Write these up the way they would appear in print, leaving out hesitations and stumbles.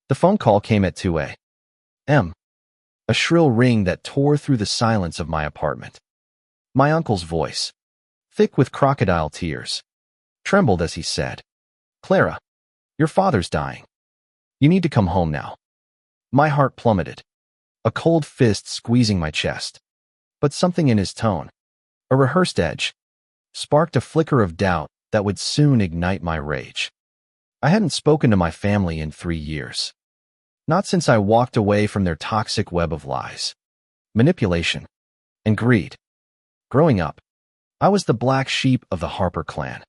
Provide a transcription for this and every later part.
The phone call came at 2 a.m., a shrill ring that tore through the silence of my apartment. My uncle's voice, thick with crocodile tears, trembled as he said, "Clara, your father's dying. You need to come home now." My heart plummeted, a cold fist squeezing my chest. But something in his tone, a rehearsed edge, sparked a flicker of doubt that would soon ignite my rage. I hadn't spoken to my family in 3 years. Not since I walked away from their toxic web of lies, manipulation, and greed. Growing up, I was the black sheep of the Harper clan,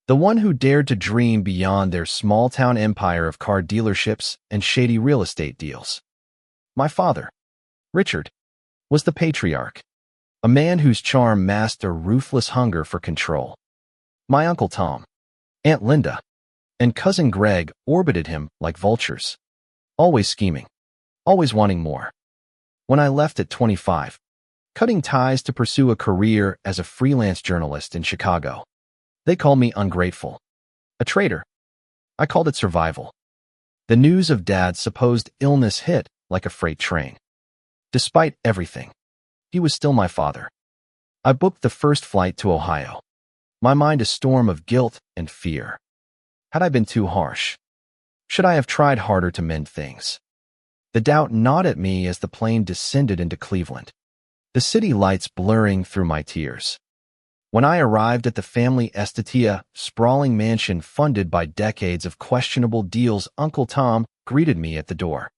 the one who dared to dream beyond their small-town empire of car dealerships and shady real estate deals. My father, Richard, was the patriarch, a man whose charm masked a ruthless hunger for control. My Uncle Tom, Aunt Linda, and Cousin Greg orbited him like vultures, always scheming, always wanting more. When I left at 25, cutting ties to pursue a career as a freelance journalist in Chicago, they called me ungrateful, a traitor. I called it survival. The news of Dad's supposed illness hit like a freight train. Despite everything, he was still my father. I booked the first flight to Ohio, my mind a storm of guilt and fear. Had I been too harsh? Should I have tried harder to mend things? The doubt gnawed at me as the plane descended into Cleveland, the city lights blurring through my tears. When I arrived at the family Estatia sprawling mansion funded by decades of questionable deals, Uncle Tom greeted me at the door,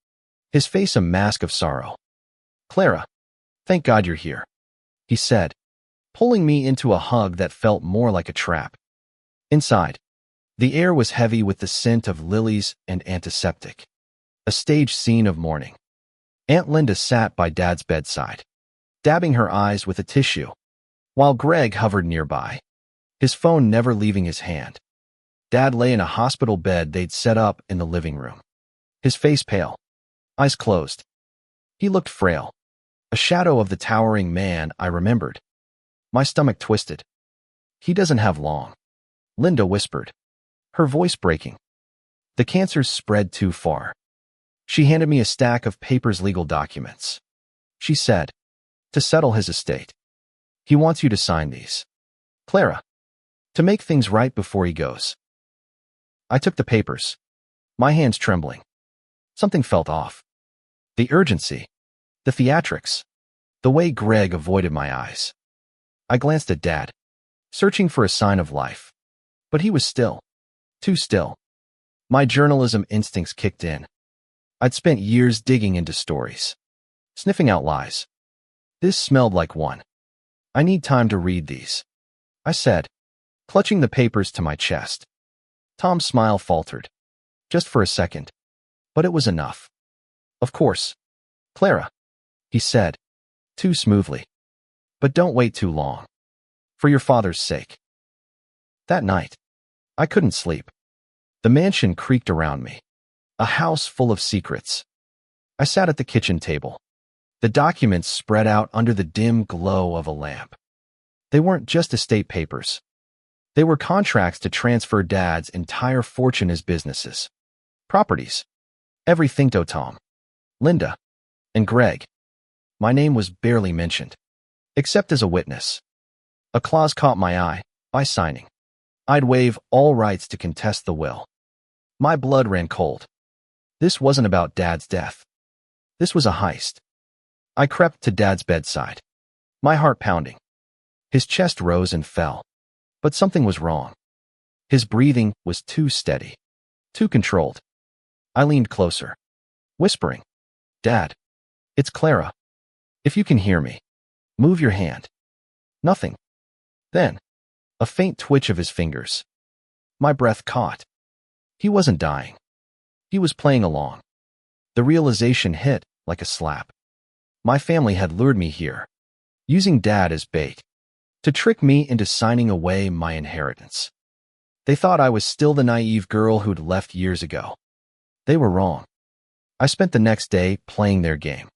his face a mask of sorrow. "Clara, thank God you're here," he said, pulling me into a hug that felt more like a trap. Inside, the air was heavy with the scent of lilies and antiseptic, a staged scene of mourning. Aunt Linda sat by Dad's bedside, dabbing her eyes with a tissue, while Greg hovered nearby, his phone never leaving his hand. Dad lay in a hospital bed they'd set up in the living room, his face pale, eyes closed. He looked frail, a shadow of the towering man I remembered. My stomach twisted. "He doesn't have long," Linda whispered, her voice breaking. "The cancer's spread too far." She handed me a stack of papers, legal documents. She said, "To settle his estate. He wants you to sign these, Clara, to make things right before he goes." I took the papers, my hands trembling. Something felt off. The urgency, the theatrics, the way Greg avoided my eyes. I glanced at Dad, searching for a sign of life, but he was still, too still. My journalism instincts kicked in. I'd spent years digging into stories, sniffing out lies. This smelled like one. "I need time to read these," I said, clutching the papers to my chest. Tom's smile faltered, just for a second, but it was enough. "Of course, Clara," he said, too smoothly. "But don't wait too long. For your father's sake." That night, I couldn't sleep. The mansion creaked around me, a house full of secrets. I sat at the kitchen table, the documents spread out under the dim glow of a lamp. They weren't just estate papers. They were contracts to transfer Dad's entire fortune as businesses, properties, everything to Tom, Linda, and Greg. My name was barely mentioned, except as a witness. A clause caught my eye. By signing, I'd waive all rights to contest the will. My blood ran cold. This wasn't about Dad's death. This was a heist. I crept to Dad's bedside, my heart pounding. His chest rose and fell, but something was wrong. His breathing was too steady, too controlled. I leaned closer, whispering, "Dad, it's Clara. If you can hear me, move your hand." Nothing. Then, a faint twitch of his fingers. My breath caught. He wasn't dying. He was playing along. The realization hit like a slap. My family had lured me here, using Dad as bait, to trick me into signing away my inheritance. They thought I was still the naive girl who'd left years ago. They were wrong. I spent the next day playing their game,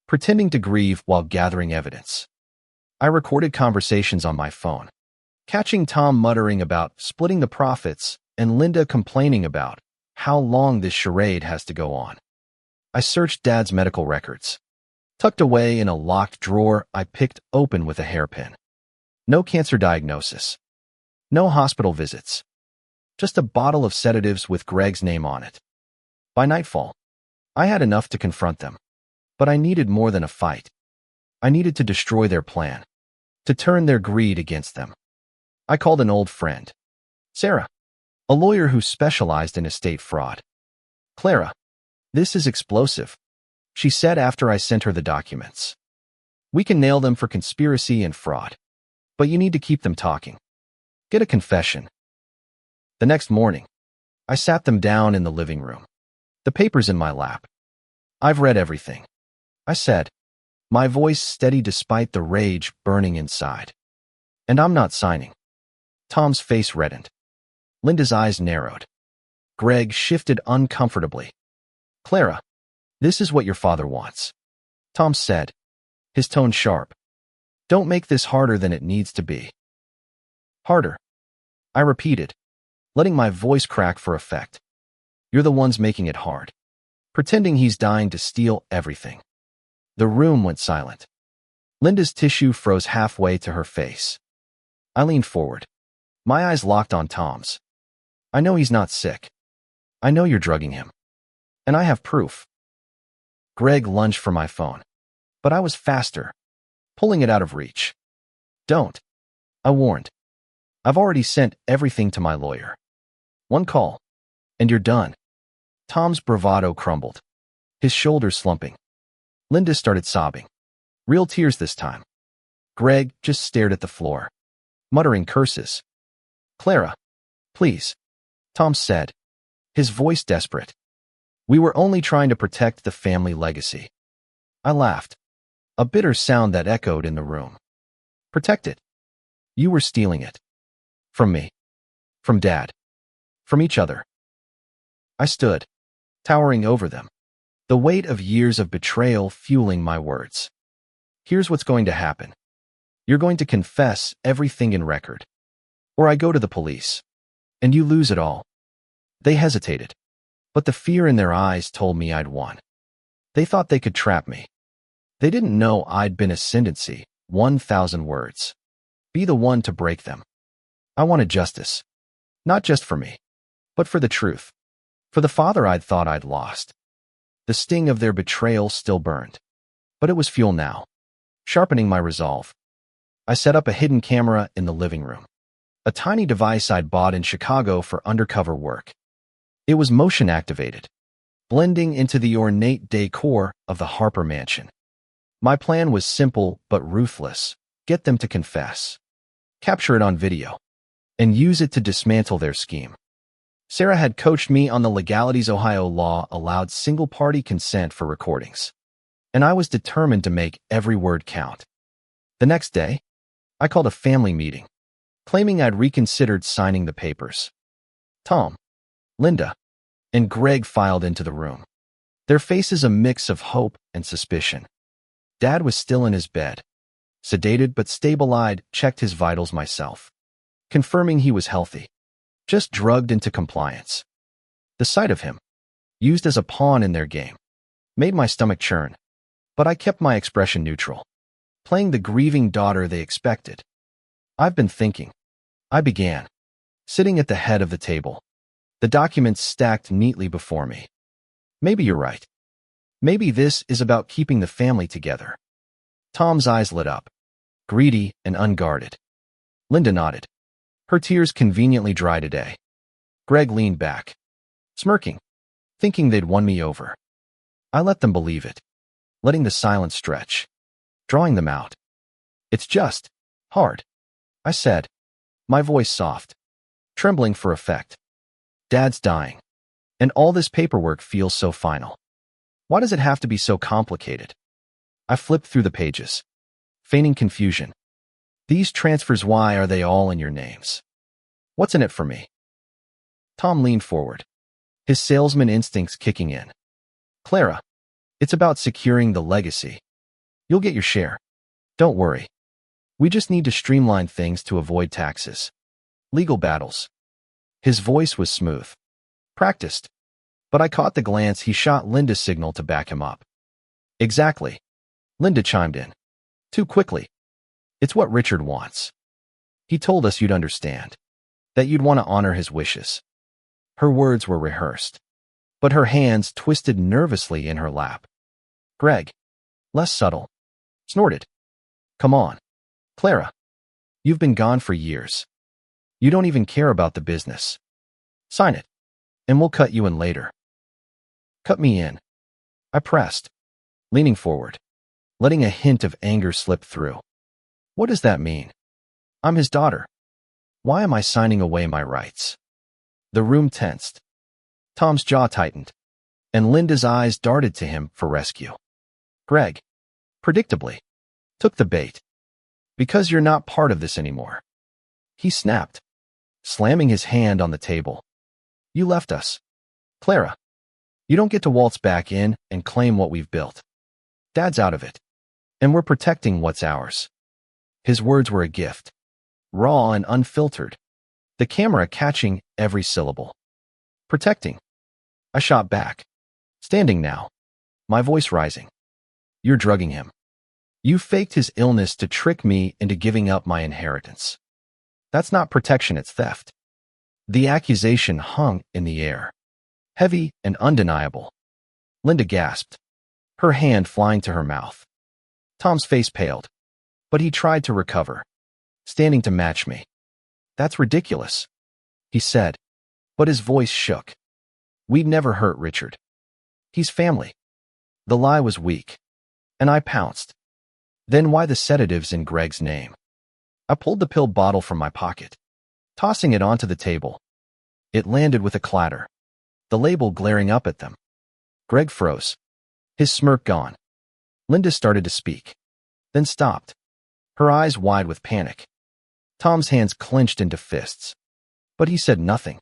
pretending to grieve while gathering evidence. I recorded conversations on my phone, catching Tom muttering about splitting the profits and Linda complaining about how long this charade has to go on. I searched Dad's medical records. Tucked away in a locked drawer, I picked open with a hairpin. No cancer diagnosis. No hospital visits. Just a bottle of sedatives with Greg's name on it. By nightfall, I had enough to confront them. But I needed more than a fight. I needed to destroy their plan. To turn their greed against them. I called an old friend. Sarah, a lawyer who specialized in estate fraud. Clara, this is explosive, she said after I sent her the documents. We can nail them for conspiracy and fraud. But you need to keep them talking. Get a confession. The next morning, I sat them down in the living room. The papers in my lap. I've read everything, I said, my voice steady despite the rage burning inside. And I'm not signing. Tom's face reddened. Linda's eyes narrowed. Greg shifted uncomfortably. Clara, this is what your father wants, Tom said, his tone sharp. Don't make this harder than it needs to be. Harder, I repeated, letting my voice crack for effect. You're the ones making it hard, pretending he's dying to steal everything. The room went silent. Linda's tissue froze halfway to her face. I leaned forward. My eyes locked on Tom's. I know he's not sick. I know you're drugging him. And I have proof. Greg lunged for my phone. But I was faster, pulling it out of reach. Don't, I warned. I've already sent everything to my lawyer. One call, and you're done. Tom's bravado crumbled, his shoulders slumping. Linda started sobbing. Real tears this time. Greg just stared at the floor, muttering curses. Clara, please, Tom said, his voice desperate. We were only trying to protect the family legacy. I laughed, a bitter sound that echoed in the room. Protect it? You were stealing it. From me. From Dad. From each other. I stood, towering over them, the weight of years of betrayal fueling my words. Here's what's going to happen. You're going to confess everything in record. Or I go to the police. And you lose it all. They hesitated. But the fear in their eyes told me I'd won. They thought they could trap me. They didn't know I'd been ascendancy, 1,000 words. Be the one to break them. I wanted justice. Not just for me, but for the truth. For the father I'd thought I'd lost. The sting of their betrayal still burned. But it was fuel now, sharpening my resolve. I set up a hidden camera in the living room. A tiny device I'd bought in Chicago for undercover work. It was motion-activated, blending into the ornate decor of the Harper mansion. My plan was simple but ruthless. Get them to confess. Capture it on video. And use it to dismantle their scheme. Sarah had coached me on the legalities. Ohio law allowed single-party consent for recordings. And I was determined to make every word count. The next day, I called a family meeting, claiming I'd reconsidered signing the papers. Tom, Linda, and Greg filed into the room, their faces a mix of hope and suspicion. Dad was still in his bed. Sedated but stable-eyed, checked his vitals myself, confirming he was healthy, just drugged into compliance. The sight of him, used as a pawn in their game, made my stomach churn, but I kept my expression neutral, playing the grieving daughter they expected. I've been thinking. I began, sitting at the head of the table, the documents stacked neatly before me. Maybe you're right. Maybe this is about keeping the family together. Tom's eyes lit up, greedy and unguarded. Linda nodded. Her tears conveniently dry today. Greg leaned back, smirking, thinking they'd won me over. I let them believe it, letting the silence stretch, drawing them out. It's just hard, I said, my voice soft, trembling for effect. Dad's dying, and all this paperwork feels so final. Why does it have to be so complicated? I flipped through the pages, feigning confusion. These transfers, why are they all in your names? What's in it for me? Tom leaned forward, his salesman instincts kicking in. Clara, it's about securing the legacy. You'll get your share. Don't worry. We just need to streamline things to avoid taxes. Legal battles. His voice was smooth, practiced, But I caught the glance he shot Linda's signal to back him up. Exactly. Linda chimed in. Too quickly. It's what Richard wants. He told us you'd understand. That you'd want to honor his wishes. Her words were rehearsed. But her hands twisted nervously in her lap. Greg. Less subtle. Snorted. Come on. Clara. You've been gone for years. You don't even care about the business. Sign it. And we'll cut you in later. Cut me in. I pressed, leaning forward, letting a hint of anger slip through. What does that mean? I'm his daughter. Why am I signing away my rights? The room tensed. Tom's jaw tightened, and Linda's eyes darted to him for rescue. Greg, predictably, took the bait. Because you're not part of this anymore. He snapped, slamming his hand on the table. You left us. Clara, you don't get to waltz back in and claim what we've built. Dad's out of it, and we're protecting what's ours. His words were a gift, raw and unfiltered, the camera catching every syllable. Protecting. I shot back, standing now, my voice rising. You're drugging him. You faked his illness to trick me into giving up my inheritance. That's not protection, it's theft. The accusation hung in the air, heavy and undeniable. Linda gasped, her hand flying to her mouth. Tom's face paled, but he tried to recover, standing to match me. That's ridiculous, he said, but his voice shook. We'd never hurt Richard. He's family. The lie was weak, and I pounced. Then why the sedatives in Greg's name? I pulled the pill bottle from my pocket, tossing it onto the table. It landed with a clatter, the label glaring up at them. Greg froze, his smirk gone. Linda started to speak, then stopped, her eyes wide with panic. Tom's hands clenched into fists, but he said nothing.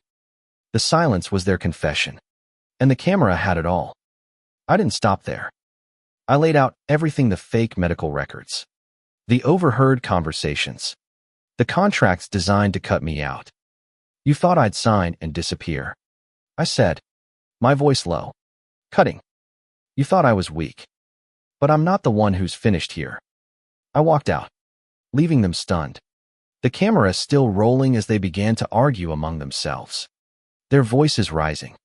The silence was their confession, and the camera had it all. I didn't stop there. I laid out everything: the fake medical records, the overheard conversations, the contracts designed to cut me out. You thought I'd sign and disappear, I said, my voice low, cutting. You thought I was weak. But I'm not the one who's finished here. I walked out, leaving them stunned, the camera still rolling as they began to argue among themselves, their voices rising,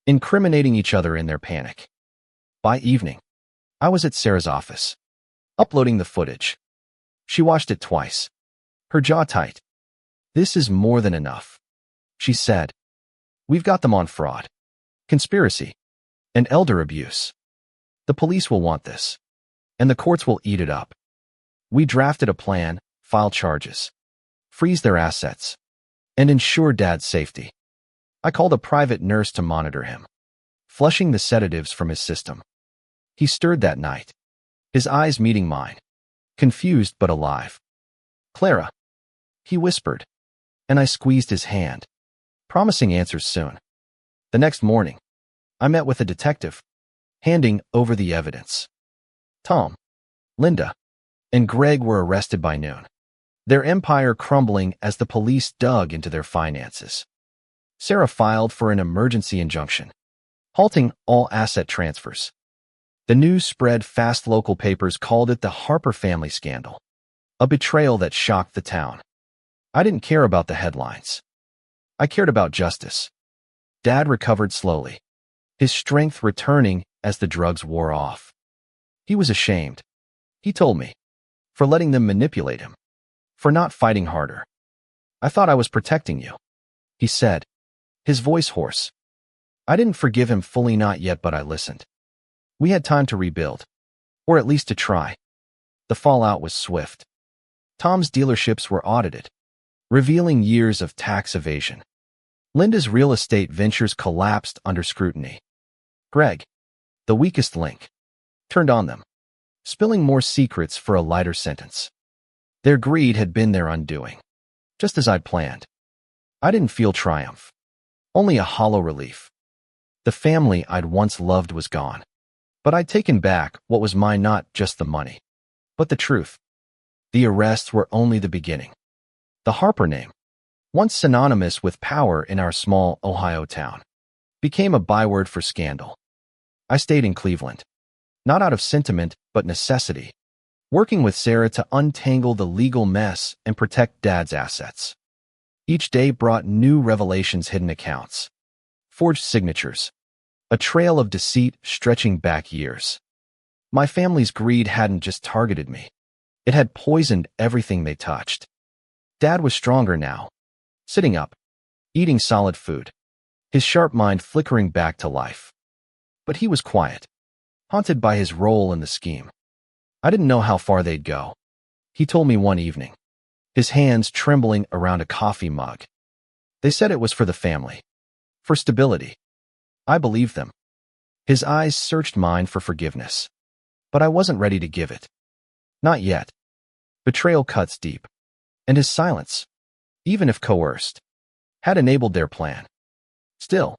incriminating each other in their panic. By evening, I was at Sarah's office, uploading the footage. She watched it twice, her jaw tight. This is more than enough, she said. We've got them on fraud, conspiracy, and elder abuse. The police will want this, and the courts will eat it up. We drafted a plan, file charges, freeze their assets, and ensure Dad's safety. I called a private nurse to monitor him, flushing the sedatives from his system. He stirred that night, his eyes meeting mine, confused but alive. Clara, he whispered, and I squeezed his hand, promising answers soon. The next morning, I met with a detective, handing over the evidence. Tom, Linda, and Greg were arrested by noon, their empire crumbling as the police dug into their finances. Sarah filed for an emergency injunction, halting all asset transfers. The news spread fast. Local papers called it the Harper family scandal, a betrayal that shocked the town. I didn't care about the headlines. I cared about justice. Dad recovered slowly, his strength returning as the drugs wore off. He was ashamed, he told me, for letting them manipulate him, for not fighting harder. I thought I was protecting you, he said, his voice hoarse. I didn't forgive him fully, not yet, but I listened. We had time to rebuild, or at least to try. The fallout was swift. Tom's dealerships were audited, revealing years of tax evasion. Linda's real estate ventures collapsed under scrutiny. Greg, the weakest link, turned on them, spilling more secrets for a lighter sentence. Their greed had been their undoing, just as I'd planned. I didn't feel triumph, only a hollow relief. The family I'd once loved was gone, but I'd taken back what was mine, not just the money, but the truth. The arrests were only the beginning. The Harper name, once synonymous with power in our small Ohio town, became a byword for scandal. I stayed in Cleveland, not out of sentiment, but necessity, working with Sarah to untangle the legal mess and protect Dad's assets. Each day brought new revelations, hidden accounts, forged signatures, a trail of deceit stretching back years. My family's greed hadn't just targeted me. It had poisoned everything they touched. Dad was stronger now, sitting up, eating solid food, his sharp mind flickering back to life. But he was quiet, haunted by his role in the scheme. I didn't know how far they'd go. He told me one evening, his hands trembling around a coffee mug. They said it was for the family, for stability. I believed them. His eyes searched mine for forgiveness, but I wasn't ready to give it. Not yet. Betrayal cuts deep, and his silence, even if coerced, had enabled their plan. Still,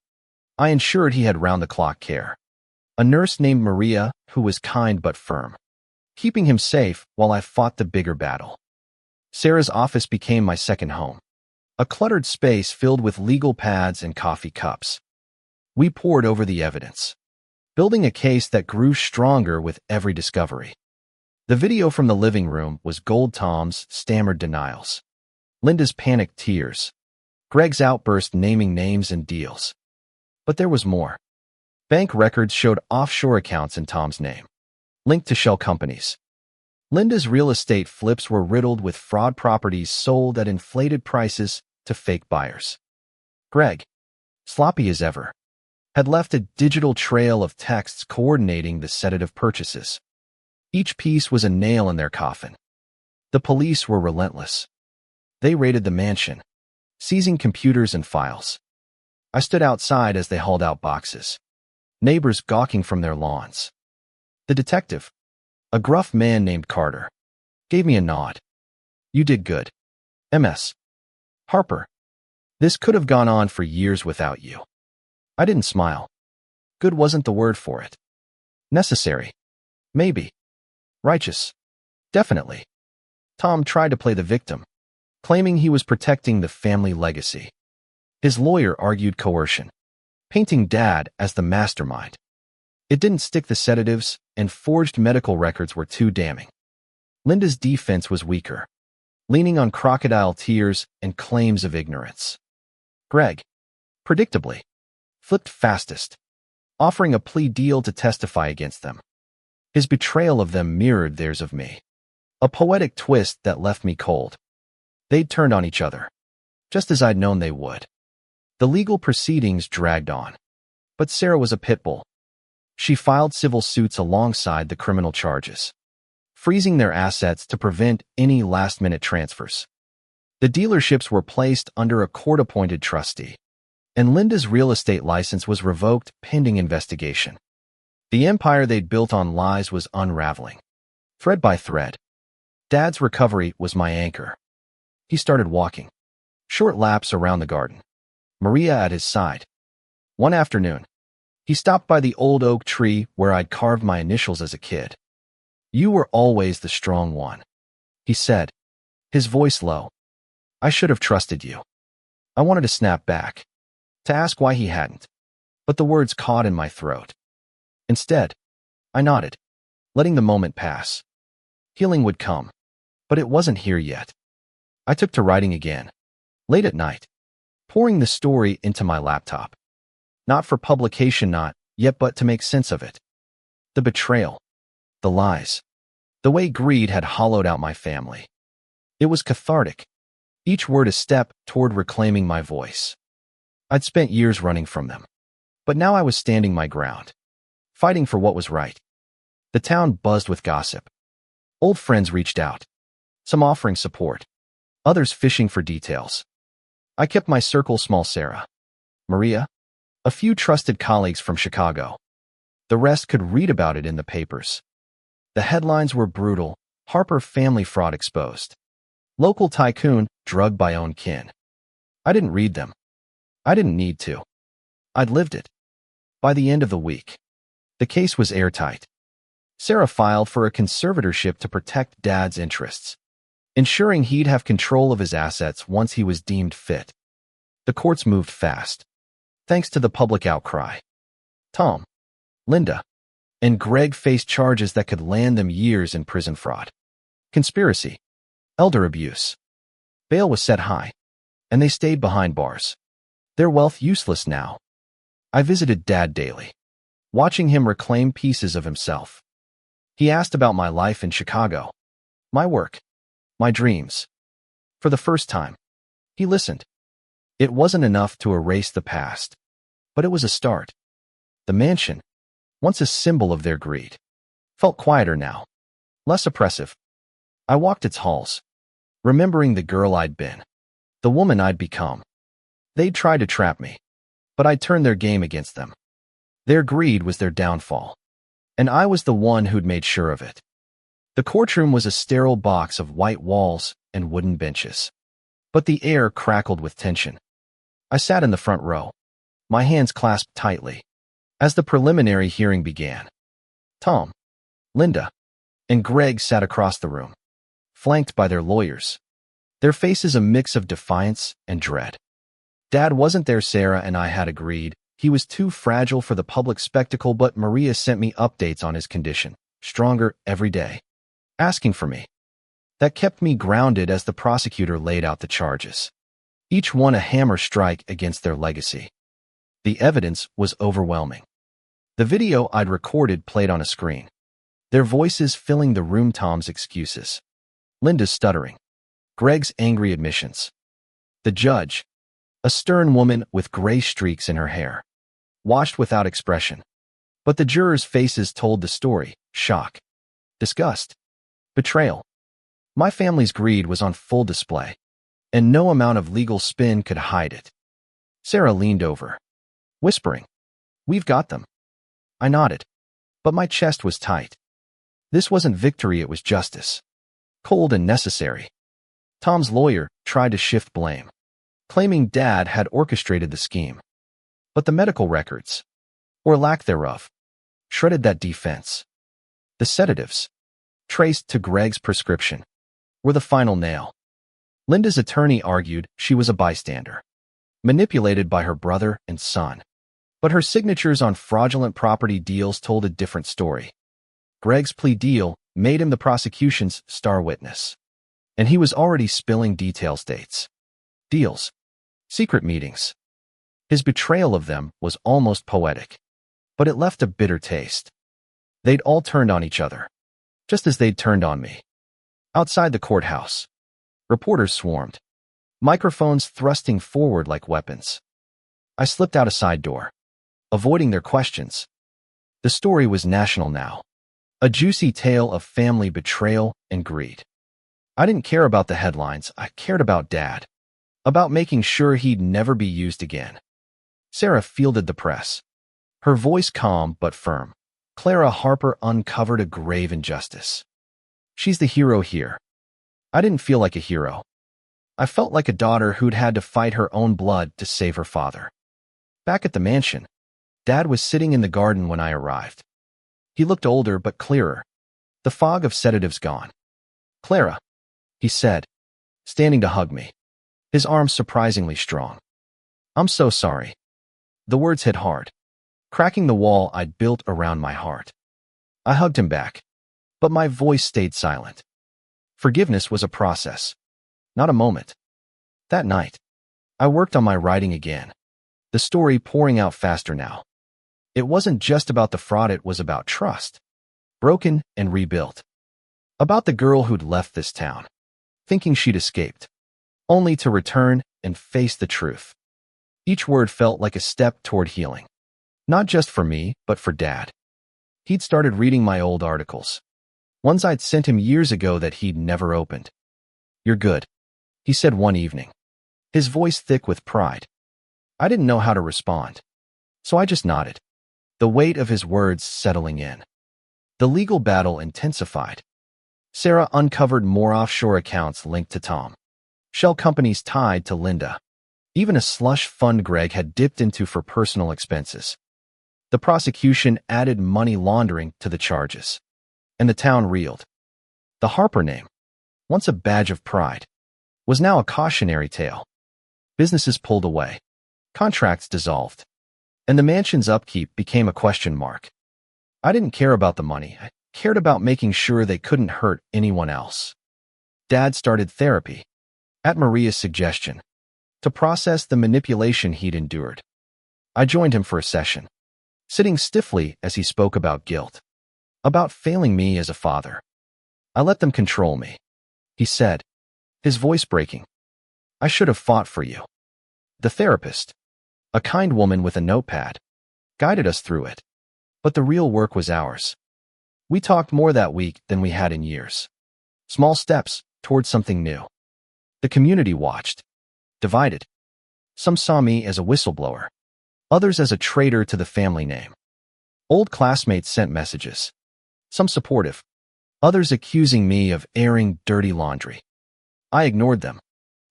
I ensured he had round-the-clock care. A nurse named Maria who was kind but firm, keeping him safe while I fought the bigger battle. Sarah's office became my second home, a cluttered space filled with legal pads and coffee cups. We pored over the evidence, building a case that grew stronger with every discovery. The video from the living room was gold. Tom's stammered denials, Linda's panicked tears, Greg's outburst naming names and deals. But there was more. Bank records showed offshore accounts in Tom's name, linked to shell companies. Linda's real estate flips were riddled with fraud, properties sold at inflated prices to fake buyers. Greg, sloppy as ever, had left a digital trail of texts coordinating the sedative purchases. Each piece was a nail in their coffin. The police were relentless. They raided the mansion, seizing computers and files. I stood outside as they hauled out boxes, neighbors gawking from their lawns. The detective, a gruff man named Carter, gave me a nod. You did good. MS. Harper, this could have gone on for years without you. I didn't smile. Good wasn't the word for it. Necessary. Maybe. Righteous. Definitely. Tom tried to play the victim, claiming he was protecting the family legacy. His lawyer argued coercion, painting Dad as the mastermind. It didn't stick. The sedatives and forged medical records were too damning. Linda's defense was weaker, leaning on crocodile tears and claims of ignorance. Greg, predictably, flipped fastest, offering a plea deal to testify against them. His betrayal of them mirrored theirs of me, a poetic twist that left me cold. They'd turned on each other, just as I'd known they would. The legal proceedings dragged on, but Sarah was a pit bull. She filed civil suits alongside the criminal charges, freezing their assets to prevent any last-minute transfers. The dealerships were placed under a court-appointed trustee, and Linda's real estate license was revoked pending investigation. The empire they'd built on lies was unraveling, thread by thread. Dad's recovery was my anchor. He started walking, short laps around the garden, Maria at his side. One afternoon, he stopped by the old oak tree where I'd carved my initials as a kid. You were always the strong one, he said, his voice low. I should have trusted you. I wanted to snap back, to ask why he hadn't, but the words caught in my throat. Instead, I nodded, letting the moment pass. Healing would come, but it wasn't here yet. I took to writing again, late at night, pouring the story into my laptop. Not for publication, not yet, but to make sense of it. The betrayal, the lies, the way greed had hollowed out my family. It was cathartic, each word a step toward reclaiming my voice. I'd spent years running from them, but now I was standing my ground, fighting for what was right. The town buzzed with gossip. Old friends reached out, some offering support, others fishing for details. I kept my circle small. Sarah, Maria, a few trusted colleagues from Chicago. The rest could read about it in the papers. The headlines were brutal. Harper family fraud exposed. Local tycoon drugged by own kin. I didn't read them. I didn't need to. I'd lived it. By the end of the week, the case was airtight. Sarah filed for a conservatorship to protect Dad's interests, ensuring he'd have control of his assets once he was deemed fit. The courts moved fast. thanks to the public outcry. Tom, Linda, and Greg faced charges that could land them years in prison: fraud, conspiracy, elder abuse. Bail was set high, and they stayed behind bars. Their wealth useless now. I visited Dad daily, watching him reclaim pieces of himself. He asked about my life in Chicago, my work, my dreams. For the first time, he listened. It wasn't enough to erase the past, but it was a start. The mansion, once a symbol of their greed, felt quieter now, less oppressive. I walked its halls, remembering the girl I'd been, the woman I'd become. They'd tried to trap me, but I'd turned their game against them. Their greed was their downfall, and I was the one who'd made sure of it. The courtroom was a sterile box of white walls and wooden benches, but the air crackled with tension. I sat in the front row, my hands clasped tightly, as the preliminary hearing began. Tom, Linda, and Greg sat across the room, flanked by their lawyers, their faces a mix of defiance and dread. Dad wasn't there. Sarah and I had agreed. He was too fragile for the public spectacle, but Maria sent me updates on his condition, stronger every day, asking for me. That kept me grounded as the prosecutor laid out the charges, each one a hammer strike against their legacy. The evidence was overwhelming. The video I'd recorded played on a screen, their voices filling the room. Tom's excuses, Linda's stuttering, Greg's angry admissions. The judge, a stern woman with gray streaks in her hair, watched without expression. But the jurors' faces told the story: shock, disgust, betrayal. My family's greed was on full display, and no amount of legal spin could hide it. Sarah leaned over, whispering, "We've got them." I nodded, but my chest was tight. This wasn't victory, it was justice, cold and necessary. Tom's lawyer tried to shift blame, claiming Dad had orchestrated the scheme. But the medical records, or lack thereof, shredded that defense. The sedatives, traced to Greg's prescription, were the final nail. Linda's attorney argued she was a bystander, manipulated by her brother and son. But her signatures on fraudulent property deals told a different story. Greg's plea deal made him the prosecution's star witness, and he was already spilling details: dates, deals, secret meetings. His betrayal of them was almost poetic, but it left a bitter taste. They'd all turned on each other, just as they'd turned on me. Outside the courthouse, reporters swarmed, microphones thrusting forward like weapons. I slipped out a side door, avoiding their questions. The story was national now, a juicy tale of family betrayal and greed. I didn't care about the headlines. I cared about Dad, about making sure he'd never be used again. Sarah fielded the press, her voice calm but firm. Clara Harper uncovered a grave injustice. She's the hero here. I didn't feel like a hero. I felt like a daughter who'd had to fight her own blood to save her father. Back at the mansion, Dad was sitting in the garden when I arrived. He looked older but clearer, the fog of sedatives gone. "Clara," he said, standing to hug me, his arms surprisingly strong. "I'm so sorry." The words hit hard, cracking the wall I'd built around my heart. I hugged him back, but my voice stayed silent. Forgiveness was a process, not a moment. That night, I worked on my writing again, the story pouring out faster now. It wasn't just about the fraud, it was about trust, broken and rebuilt. About the girl who'd left this town, thinking she'd escaped, only to return and face the truth. Each word felt like a step toward healing, not just for me, but for Dad. He'd started reading my old articles, ones I'd sent him years ago that he'd never opened. "You're good," he said one evening, his voice thick with pride. I didn't know how to respond, so I just nodded, the weight of his words settling in. The legal battle intensified. Sarah uncovered more offshore accounts linked to Tom, shell companies tied to Linda, even a slush fund Greg had dipped into for personal expenses. The prosecution added money laundering to the charges, and the town reeled. The Harper name, once a badge of pride, was now a cautionary tale. Businesses pulled away, contracts dissolved, and the mansion's upkeep became a question mark. I didn't care about the money. I cared about making sure they couldn't hurt anyone else. Dad started therapy, at Maria's suggestion, to process the manipulation he'd endured. I joined him for a session, sitting stiffly as he spoke about guilt, about failing me as a father. I let them control me, he said, his voice breaking. I should have fought for you. The therapist, a kind woman with a notepad, guided us through it. But the real work was ours. We talked more that week than we had in years. Small steps towards something new. The community watched, divided. Some saw me as a whistleblower, others as a traitor to the family name. Old classmates sent messages, some supportive, others accusing me of airing dirty laundry. I ignored them,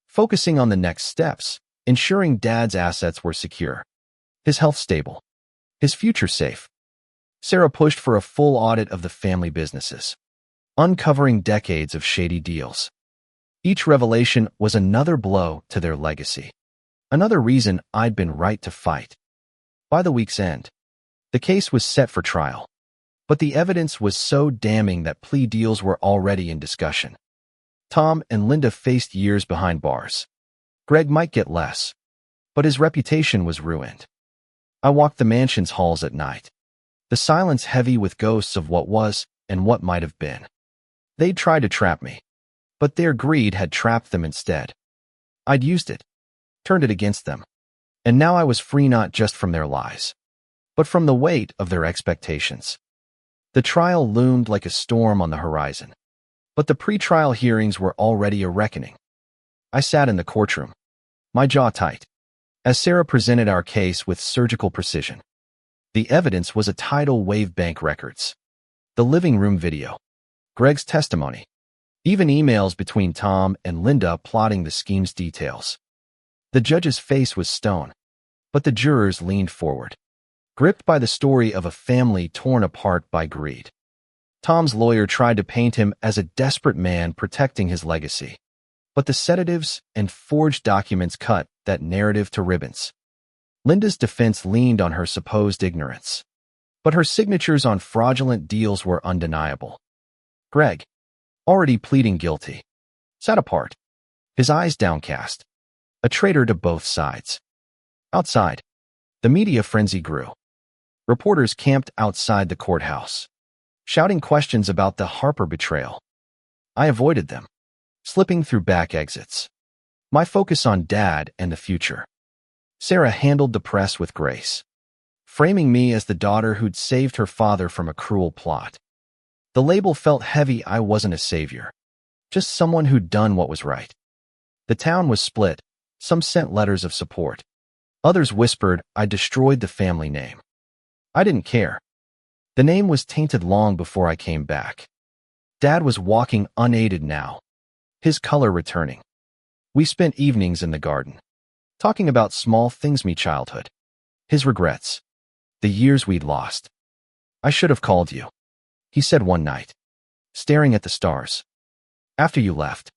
focusing on the next steps, ensuring Dad's assets were secure, his health stable, his future safe. Sarah pushed for a full audit of the family businesses, uncovering decades of shady deals. Each revelation was another blow to their legacy, another reason I'd been right to fight. By the week's end, the case was set for trial, but the evidence was so damning that plea deals were already in discussion. Tom and Linda faced years behind bars. Greg might get less, but his reputation was ruined. I walked the mansion's halls at night, the silence heavy with ghosts of what was and what might have been. They'd tried to trap me, but their greed had trapped them instead. I'd used it, turned it against them, and now I was free not just from their lies, but from the weight of their expectations. The trial loomed like a storm on the horizon, but the pre-trial hearings were already a reckoning. I sat in the courtroom, my jaw tight, as Sarah presented our case with surgical precision. The evidence was a tidal wave bank records, the living room video, Greg's testimony, even emails between Tom and Linda plotting the scheme's details. The judge's face was stone, but the jurors leaned forward, gripped by the story of a family torn apart by greed. Tom's lawyer tried to paint him as a desperate man protecting his legacy, but the sedatives and forged documents cut that narrative to ribbons. Linda's defense leaned on her supposed ignorance, but her signatures on fraudulent deals were undeniable. Greg, already pleading guilty, sat apart, his eyes downcast, a traitor to both sides. Outside, the media frenzy grew. Reporters camped outside the courthouse, shouting questions about the Harper betrayal. I avoided them, slipping through back exits, my focus on Dad and the future. Sarah handled the press with grace, framing me as the daughter who'd saved her father from a cruel plot. The label felt heavy. I wasn't a savior, just someone who'd done what was right. The town was split. Some sent letters of support. Others whispered I destroyed the family name. I didn't care. The name was tainted long before I came back. Dad was walking unaided now, his color returning. We spent evenings in the garden, talking about small things me childhood, his regrets, the years we'd lost. I should have called you, he said one night, staring at the stars. After you left,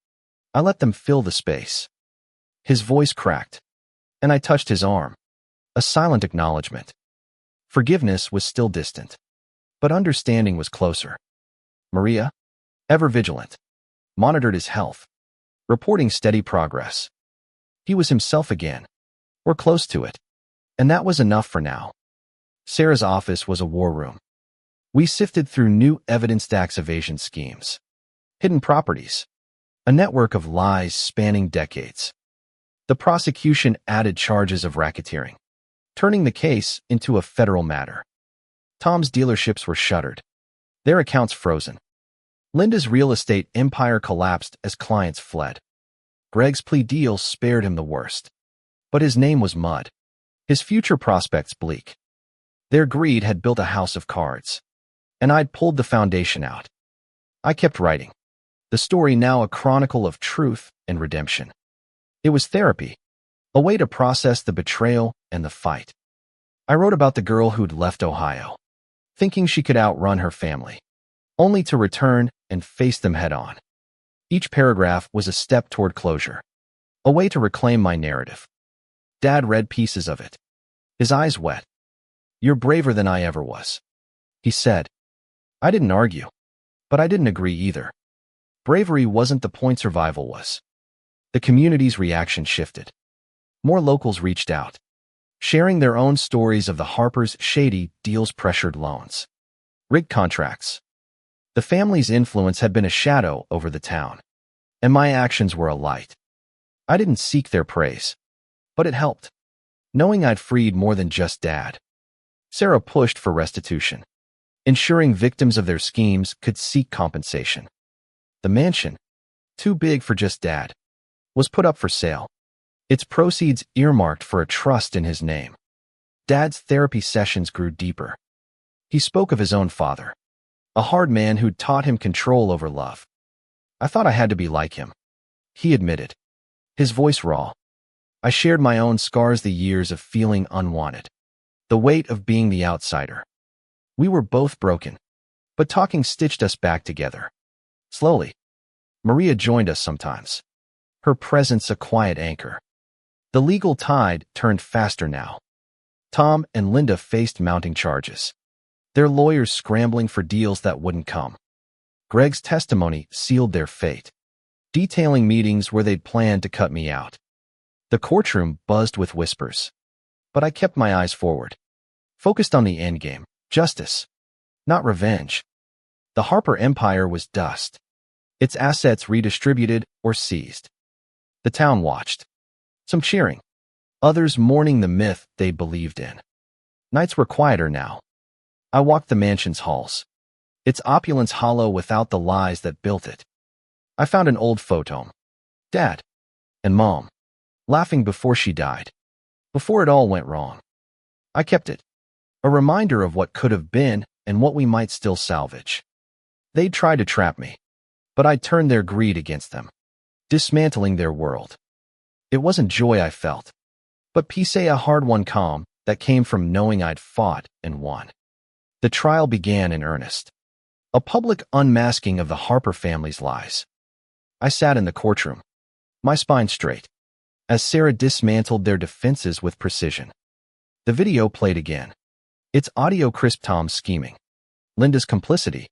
I let them fill the space. His voice cracked, and I touched his arm, a silent acknowledgement. Forgiveness was still distant, but understanding was closer. Maria, ever vigilant, monitored his health, reporting steady progress. He was himself again, or close to it, and that was enough for now. Sarah's office was a war room. We sifted through new evidence tax evasion schemes, hidden properties, a network of lies spanning decades. The prosecution added charges of racketeering, turning the case into a federal matter. Tom's dealerships were shuttered, their accounts frozen. Linda's real estate empire collapsed as clients fled. Greg's plea deal spared him the worst, but his name was mud, his future prospects bleak. Their greed had built a house of cards, and I'd pulled the foundation out. I kept writing, the story now a chronicle of truth and redemption. It was therapy, a way to process the betrayal and the fight. I wrote about the girl who'd left Ohio, thinking she could outrun her family, only to return and face them head-on. Each paragraph was a step toward closure, a way to reclaim my narrative. Dad read pieces of it, his eyes wet, "You're braver than I ever was," he said. I didn't argue, but I didn't agree either. Bravery wasn't the point, survival was. The community's reaction shifted. More locals reached out, sharing their own stories of the Harpers' shady deals, pressured loans, rigged contracts. The family's influence had been a shadow over the town, and my actions were a light. I didn't seek their praise, but it helped, knowing I'd freed more than just Dad. Sarah pushed for restitution, ensuring victims of their schemes could seek compensation. The mansion, too big for just Dad, was put up for sale, its proceeds earmarked for a trust in his name. Dad's therapy sessions grew deeper. He spoke of his own father, a hard man who'd taught him control over love. I thought I had to be like him, he admitted, his voice raw. I shared my own scars, the years of feeling unwanted, the weight of being the outsider. We were both broken, but talking stitched us back together. Slowly, Maria joined us sometimes, her presence a quiet anchor. The legal tide turned faster now. Tom and Linda faced mounting charges, their lawyers scrambling for deals that wouldn't come. Greg's testimony sealed their fate, detailing meetings where they'd planned to cut me out. The courtroom buzzed with whispers, but I kept my eyes forward, focused on the endgame, justice, not revenge. The Harper empire was dust, its assets redistributed or seized. The town watched, some cheering, others mourning the myth they believed in. Nights were quieter now. I walked the mansion's halls, its opulence hollow without the lies that built it. I found an old photo. Dad and Mom, laughing before she died, before it all went wrong. I kept it, a reminder of what could have been and what we might still salvage. They'd tried to trap me, but I'd turned their greed against them, dismantling their world. It wasn't joy I felt, but peace, a hard-won calm that came from knowing I'd fought and won. The trial began in earnest, a public unmasking of the Harper family's lies. I sat in the courtroom, my spine straight, as Sarah dismantled their defenses with precision. The video played again, its audio crisp. Tom's scheming, Linda's complicity,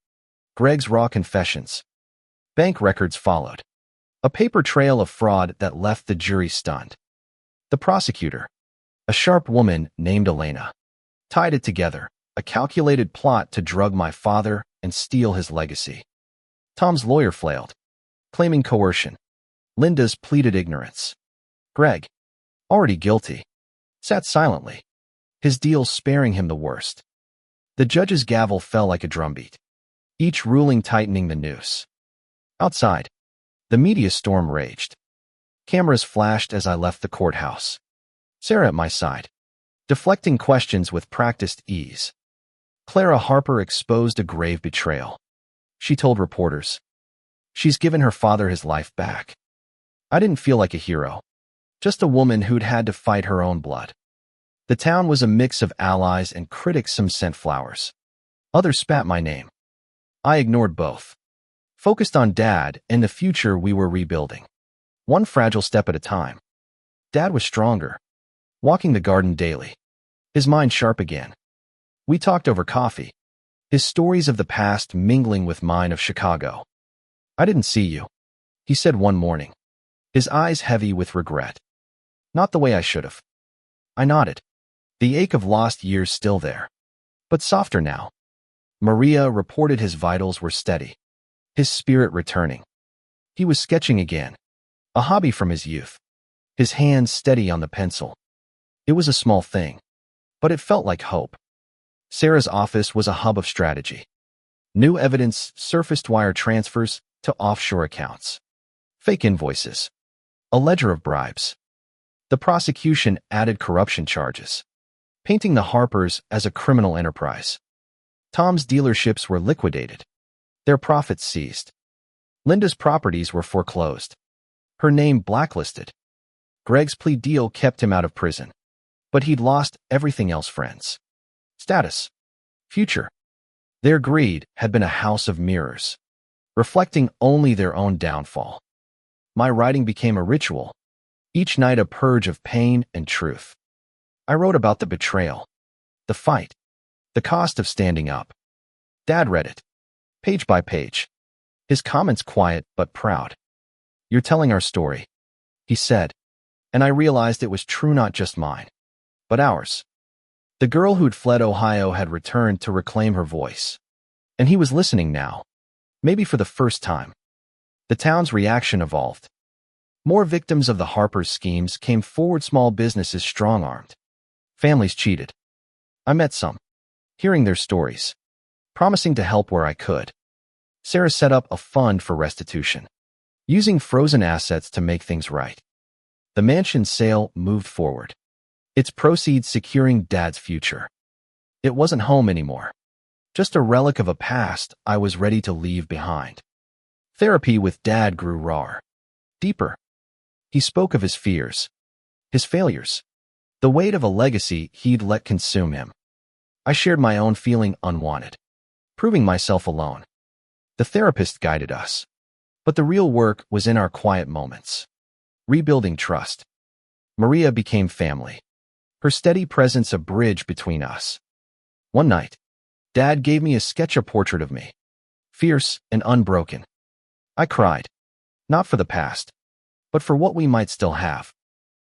Greg's raw confessions. Bank records followed, a paper trail of fraud that left the jury stunned. The prosecutor, a sharp woman named Elena, tied it together, a calculated plot to drug my father and steal his legacy. Tom's lawyer flailed, claiming coercion. Linda's pleaded ignorance. Greg, already guilty, sat silently, his deal sparing him the worst. The judge's gavel fell like a drumbeat, each ruling tightening the noose. Outside, the media storm raged. Cameras flashed as I left the courthouse, Sarah at my side, deflecting questions with practiced ease. Clara Harper exposed a grave betrayal. She told reporters, "She's given her father his life back." I didn't feel like a hero, just a woman who'd had to fight her own blood. The town was a mix of allies and critics. Some sent flowers, others spat my name. I ignored both, focused on Dad and the future we were rebuilding, one fragile step at a time. Dad was stronger, walking the garden daily, his mind sharp again. We talked over coffee, his stories of the past mingling with mine of Chicago. "I didn't see you," he said one morning, his eyes heavy with regret. "Not the way I should have." I nodded, the ache of lost years still there, but softer now. Maria reported his vitals were steady, his spirit returning. He was sketching again, a hobby from his youth, his hands steady on the pencil. It was a small thing, but it felt like hope. Sarah's office was a hub of strategy. New evidence surfaced: wire transfers to offshore accounts, fake invoices, a ledger of bribes. The prosecution added corruption charges, painting the Harpers as a criminal enterprise. Tom's dealerships were liquidated, their profits seized. Linda's properties were foreclosed, her name blacklisted. Greg's plea deal kept him out of prison, but he'd lost everything else: friends, status, future. Their greed had been a house of mirrors, reflecting only their own downfall. My writing became a ritual, each night a purge of pain and truth. I wrote about the betrayal, the fight, The Cost of Standing Up. Dad read it, page by page. His comments quiet but proud. "You're telling our story," he said, and I realized it was true, not just mine, but ours. The girl who'd fled Ohio had returned to reclaim her voice. And he was listening now, maybe for the first time. The town's reaction evolved. More victims of the Harper's schemes came forward, small businesses strong-armed. Families cheated. I met some, hearing their stories, promising to help where I could. Sarah set up a fund for restitution, using frozen assets to make things right. The mansion sale moved forward, its proceeds securing Dad's future. It wasn't home anymore, just a relic of a past I was ready to leave behind. Therapy with Dad grew rawer, deeper. He spoke of his fears, his failures, the weight of a legacy he'd let consume him. I shared my own feeling unwanted, proving myself alone. The therapist guided us, but the real work was in our quiet moments. Rebuilding trust. Maria became family, her steady presence a bridge between us. One night, Dad gave me a sketch portrait of me, fierce and unbroken. I cried, not for the past, but for what we might still have.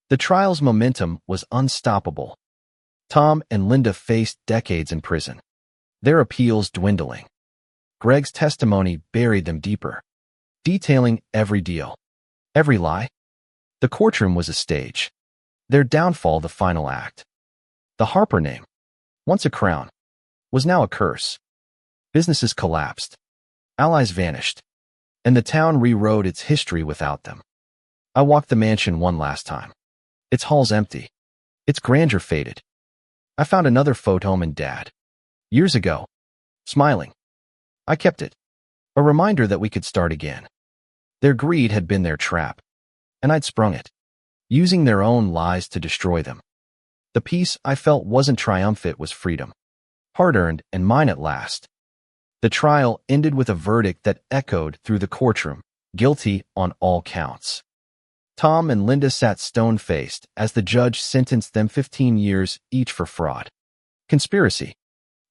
The trial's momentum was unstoppable. Tom and Linda faced decades in prison, their appeals dwindling. Greg's testimony buried them deeper, detailing every deal, every lie. The courtroom was a stage, their downfall the final act. The Harper name, once a crown, was now a curse. Businesses collapsed, allies vanished, and the town rewrote its history without them. I walked the mansion one last time. Its halls empty, its grandeur faded. I found another photo in Dad, years ago, smiling. I kept it, a reminder that we could start again. Their greed had been their trap, and I'd sprung it, using their own lies to destroy them. The peace I felt wasn't triumphant, was freedom, hard-earned and mine at last. The trial ended with a verdict that echoed through the courtroom, guilty on all counts. Tom and Linda sat stone-faced as the judge sentenced them 15 years each for fraud, conspiracy,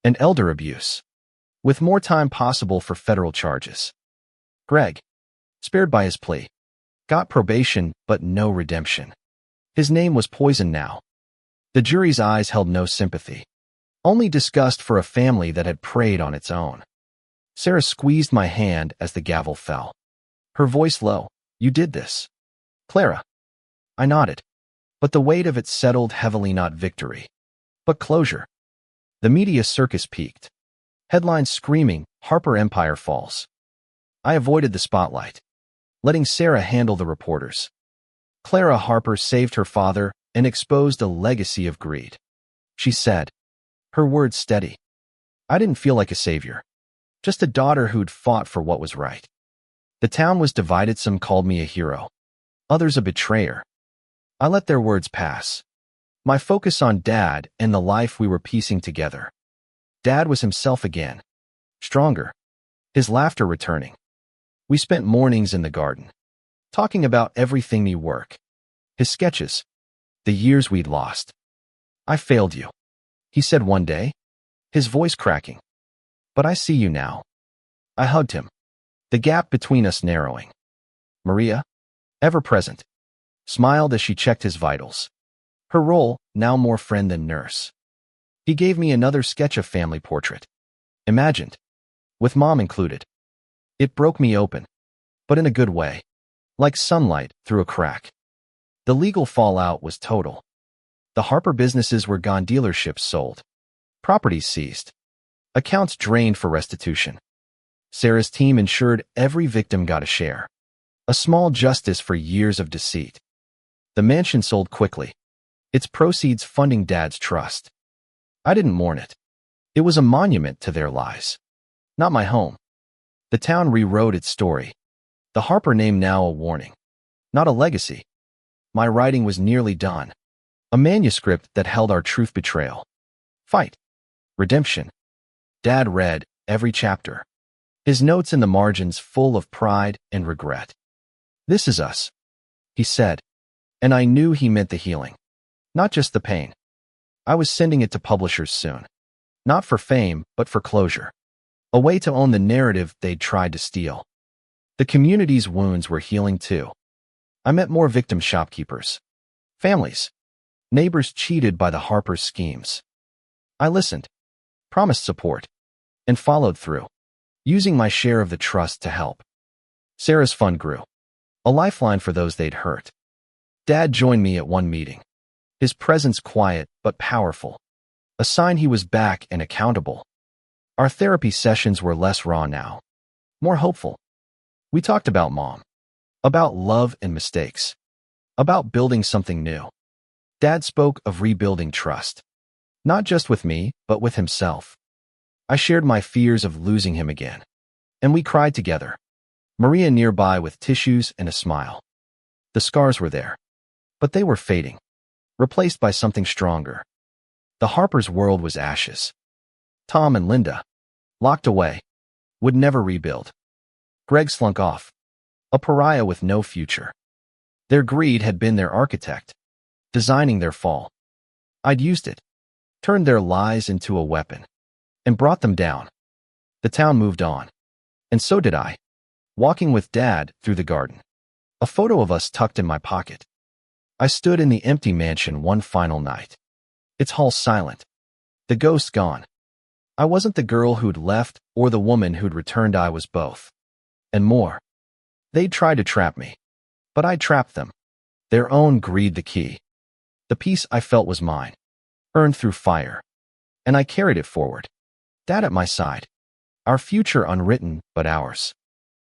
and elder abuse, with more time possible for federal charges. Greg, spared by his plea, got probation but no redemption. His name was poisoned now. The jury's eyes held no sympathy, only disgust for a family that had preyed on its own. Sarah squeezed my hand as the gavel fell, her voice low. "You did this, Clara." I nodded, but the weight of it settled heavily, not victory, but closure. The media circus peaked, headlines screaming, "Harper Empire falls." I avoided the spotlight, letting Sarah handle the reporters. Clara Harper saved her father and exposed a legacy of greed, she said, her words steady. I didn't feel like a savior, just a daughter who'd fought for what was right. The town was divided. Some called me a hero, others a betrayer. I let their words pass, my focus on Dad and the life we were piecing together. Dad was himself again, stronger, his laughter returning. We spent mornings in the garden, talking about everything: me work, his sketches, the years we'd lost. "I failed you," he said one day, his voice cracking. "But I see you now." I hugged him, the gap between us narrowing. Maria, ever present, smiled as she checked his vitals, her role now more friend than nurse. He gave me another sketch of family portrait, imagined, with Mom included. It broke me open, but in a good way, like sunlight through a crack. The legal fallout was total. The Harper businesses were gone, dealerships sold, properties seized, accounts drained for restitution. Sarah's team ensured every victim got a share, a small justice for years of deceit. The mansion sold quickly, its proceeds funding Dad's trust. I didn't mourn it. It was a monument to their lies, not my home. The town rewrote its story, the Harper name now a warning, not a legacy. My writing was nearly done, a manuscript that held our truth: betrayal, fight, redemption. Dad read every chapter, his notes in the margins full of pride and regret. "This is us," he said, and I knew he meant the healing, not just the pain. I was sending it to publishers soon, Not for fame, but for closure. A way to own the narrative they'd tried to steal. The community's wounds were healing too. I met more victim shopkeepers. Families. Neighbors cheated by the Harpers' schemes. I listened, promised support, and followed through, using my share of the trust to help. Sarah's fund grew. A lifeline for those they'd hurt. Dad joined me at one meeting. His presence quiet but powerful. A sign he was back and accountable. Our therapy sessions were less raw now. More hopeful. We talked about Mom. About love and mistakes. About building something new. Dad spoke of rebuilding trust. Not just with me, but with himself. I shared my fears of losing him again. And we cried together. Maria nearby with tissues and a smile. The scars were there. But they were fading. Replaced by something stronger. The Harpers' world was ashes. Tom and Linda, locked away, would never rebuild. Greg slunk off. A pariah with no future. Their greed had been their architect, designing their fall. I'd used it, turned their lies into a weapon, and brought them down. The town moved on. And so did I. Walking with Dad through the garden. A photo of us tucked in my pocket. I stood in the empty mansion one final night. Its hall silent. The ghost gone. I wasn't the girl who'd left or the woman who'd returned. I was both. And more. They'd tried to trap me. But I trapped them. Their own greed the key. The peace I felt was mine. Earned through fire. And I carried it forward. Dad at my side. Our future unwritten, but ours.